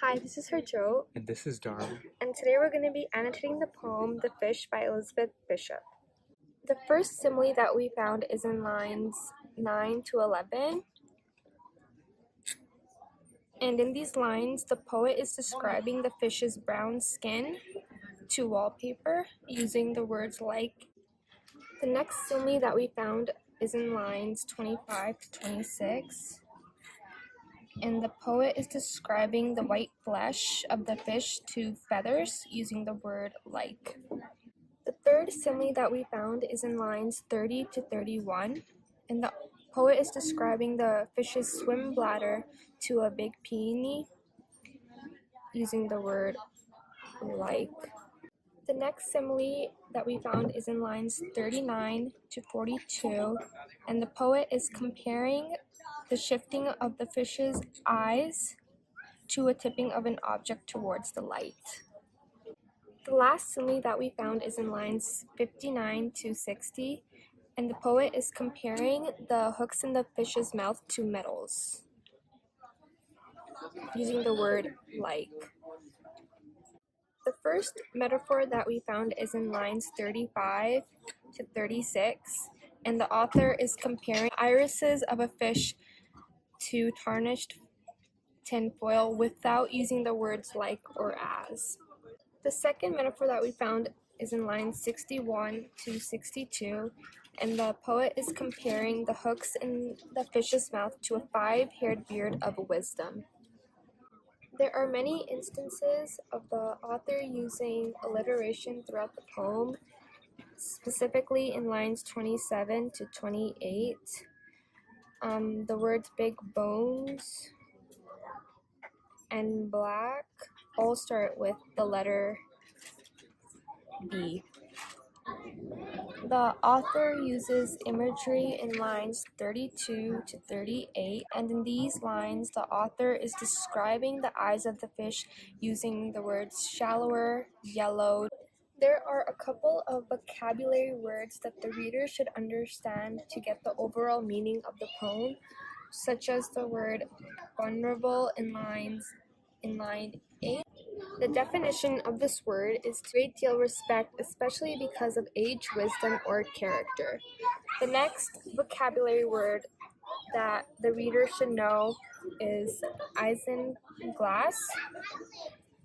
Hi, this is her Joe, And this is Darm. and today we're going to be annotating the poem The Fish by Elizabeth Bishop. The first simile that we found is in lines 9 to 11. And in these lines, the poet is describing the fish's brown skin to wallpaper using the words like. The next simile that we found is in lines 25 to 26. And the poet is describing the white flesh of the fish to feathers using the word like. The third simile that we found is in lines 30 to 31, and the poet is describing the fish's swim bladder to a big peony using the word like. The next simile that we found is in lines 39 to 42, and the poet is comparing the shifting of the fish's eyes to a tipping of an object towards the light. The last simile that we found is in lines 59 to 60, and the poet is comparing the hooks in the fish's mouth to metals, using the word like. The first metaphor that we found is in lines 35 to 36, and the author is comparing irises of a fish to tarnished tinfoil without using the words like or as. The second metaphor that we found is in lines 61 to 62, and the poet is comparing the hooks in the fish's mouth to a 5-haired beard of wisdom. There are many instances of the author using alliteration throughout the poem, specifically in lines 27 to 28. The words big bones and black all start with the letter B. The author uses imagery in lines 32 to 38, and in these lines, the author is describing the eyes of the fish using the words shallower, yellow. There are a couple of vocabulary words that the reader should understand to get the overall meaning of the poem, such as the word vulnerable in line 8. The definition of this word is to great deal respect, especially because of age, wisdom, or character. The next vocabulary word that the reader should know is isinglass,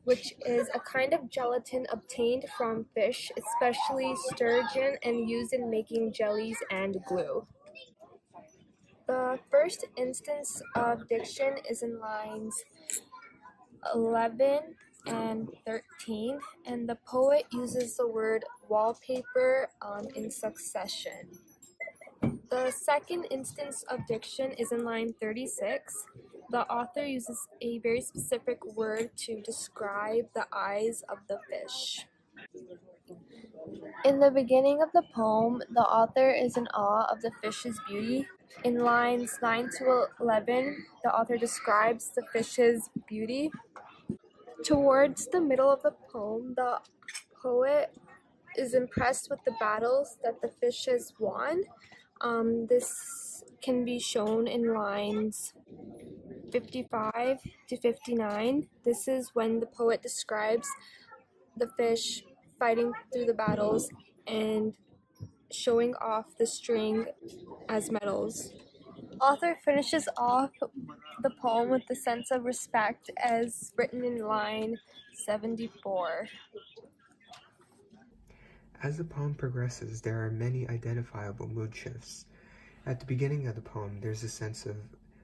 which is a kind of gelatin obtained from fish, especially sturgeon, and used in making jellies and glue. The first instance of diction is in lines 11 and 13, and the poet uses the word wallpaper in succession. The second instance of diction is in line 36. The author uses a very specific word to describe the eyes of the fish. In the beginning of the poem, the author is in awe of the fish's beauty. In lines 9 to 11, the author describes the fish's beauty. Towards the middle of the poem, the poet is impressed with the battles that the fish has won. This can be shown in lines 55 to 59. This is when the poet describes the fish fighting through the battles and showing off the string as medals. Author finishes off the poem with the sense of respect as written in line 74. As the poem progresses, there are many identifiable mood shifts. At the beginning of the poem, there's a sense of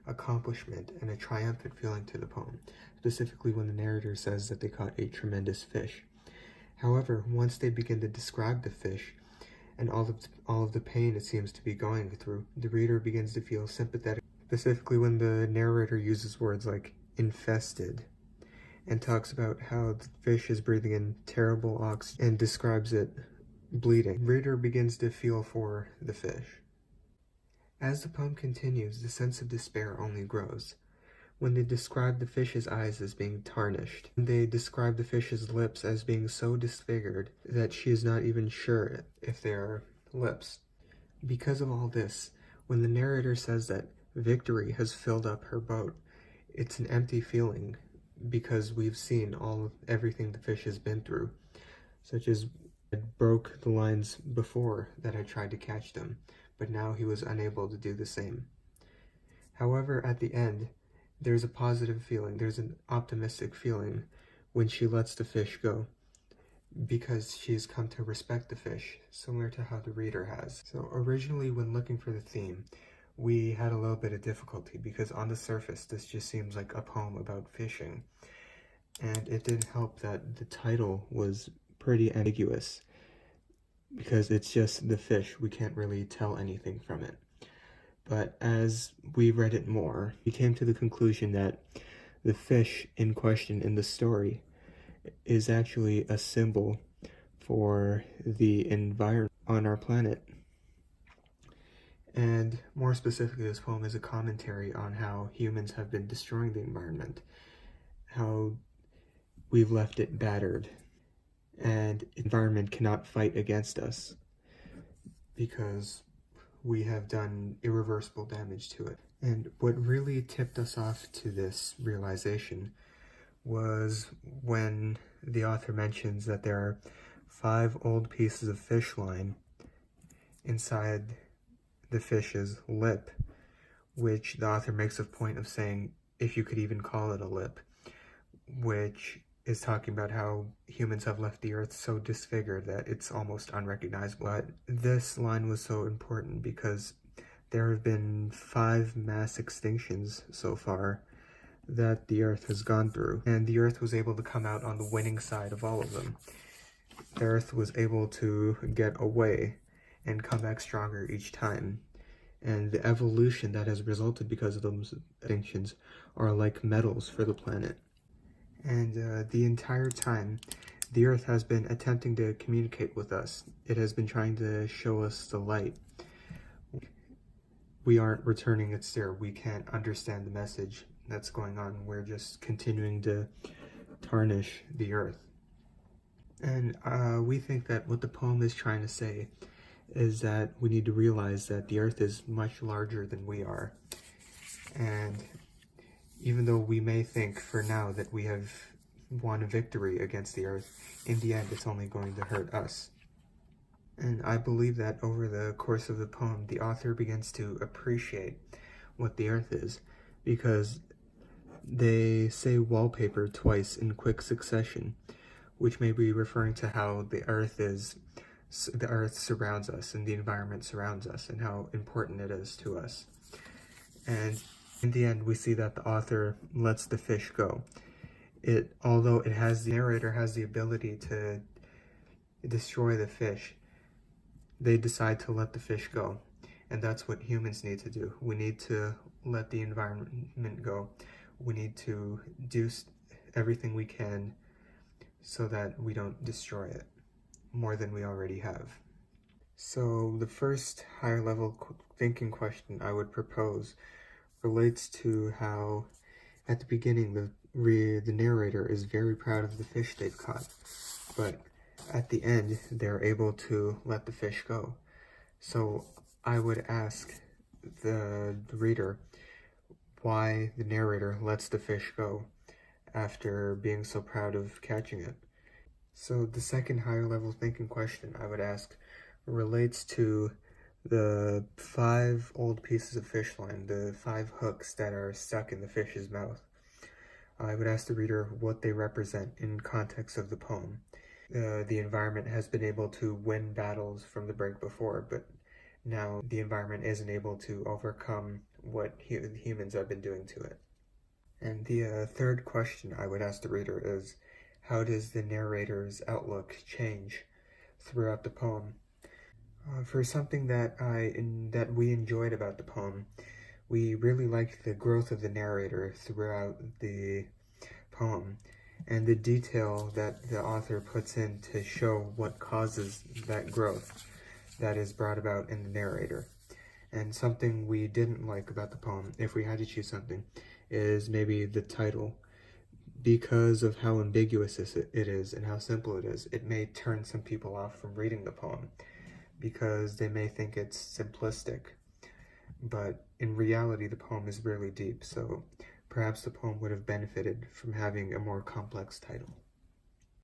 accomplishment and a triumphant feeling to the poem, specifically when the narrator says that they caught a tremendous fish. However, once they begin to describe the fish and all of the pain it seems to be going through, the reader begins to feel sympathetic, specifically when the narrator uses words like infested and talks about how the fish is breathing in terrible oxygen and describes it bleeding. The reader begins to feel for the fish. As the poem continues, the sense of despair only grows. When they describe the fish's eyes as being tarnished, they describe the fish's lips as being so disfigured that she is not even sure if they are lips. Because of all this, when the narrator says that victory has filled up her boat, it's an empty feeling because we've seen everything the fish has been through, such as it broke the lines before that had tried to catch them, but now he was unable to do the same. However, at the end, there's a positive feeling, there's an optimistic feeling when she lets the fish go, because she's come to respect the fish, similar to how the reader has. So originally, when looking for the theme, we had a little bit of difficulty because on the surface, this just seems like a poem about fishing. And it did help that the title was pretty ambiguous because it's just the fish. We can't really tell anything from it. But as we read it more, we came to the conclusion that the fish in question in the story is actually a symbol for the environment on our planet. And more specifically, this poem is a commentary on how humans have been destroying the environment, how we've left it battered, and environment cannot fight against us because we have done irreversible damage to it. And what really tipped us off to this realization was when the author mentions that there are 5 old pieces of fish line inside the fish's lip, which the author makes a point of saying, if you could even call it a lip, which is talking about how humans have left the earth so disfigured that it's almost unrecognizable. But this line was so important because there have been 5 mass extinctions so far that the earth has gone through, and the earth was able to come out on the winning side of all of them. The earth was able to get away and come back stronger each time, and the evolution that has resulted because of those extinctions are like medals for the planet. And the entire time, the earth has been attempting to communicate with us. It has been trying to show us the light. We aren't returning its stare. We can't understand the message that's going on. We're just continuing to tarnish the earth. And we think that what the poem is trying to say is that we need to realize that the earth is much larger than we are. And even though we may think for now that we have won a victory against the earth, in the end it's only going to hurt us. And I believe that over the course of the poem, the author begins to appreciate what the earth is, because they say wallpaper twice in quick succession, which may be referring to how the earth surrounds us and the environment surrounds us and how important it is to us. And in the end, we see that the author lets the fish go. Although the narrator has the ability to destroy the fish, they decide to let the fish go. And that's what humans need to do. We need to let the environment go. We need to do everything we can so that we don't destroy it more than we already have. So the first higher level thinking question I would propose relates to how at the beginning the narrator is very proud of the fish they've caught, but at the end they're able to let the fish go. So I would ask the reader why the narrator lets the fish go after being so proud of catching it. So the second higher level thinking question I would ask relates to the 5 old pieces of fish line, the 5 hooks that are stuck in the fish's mouth. I would ask the reader what they represent in context of the poem. The environment has been able to win battles from the brink before, but now the environment isn't able to overcome what humans have been doing to it. And the third question I would ask the reader is, how does the narrator's outlook change throughout the poem? For something that we enjoyed about the poem, we really liked the growth of the narrator throughout the poem, and the detail that the author puts in to show what causes that growth that is brought about in the narrator. And something we didn't like about the poem, if we had to choose something, is maybe the title. Because of how ambiguous it is and how simple it is, it may turn some people off from reading the poem because they may think it's simplistic. But in reality, the poem is really deep. So Perhaps the poem would have benefited from having a more complex title.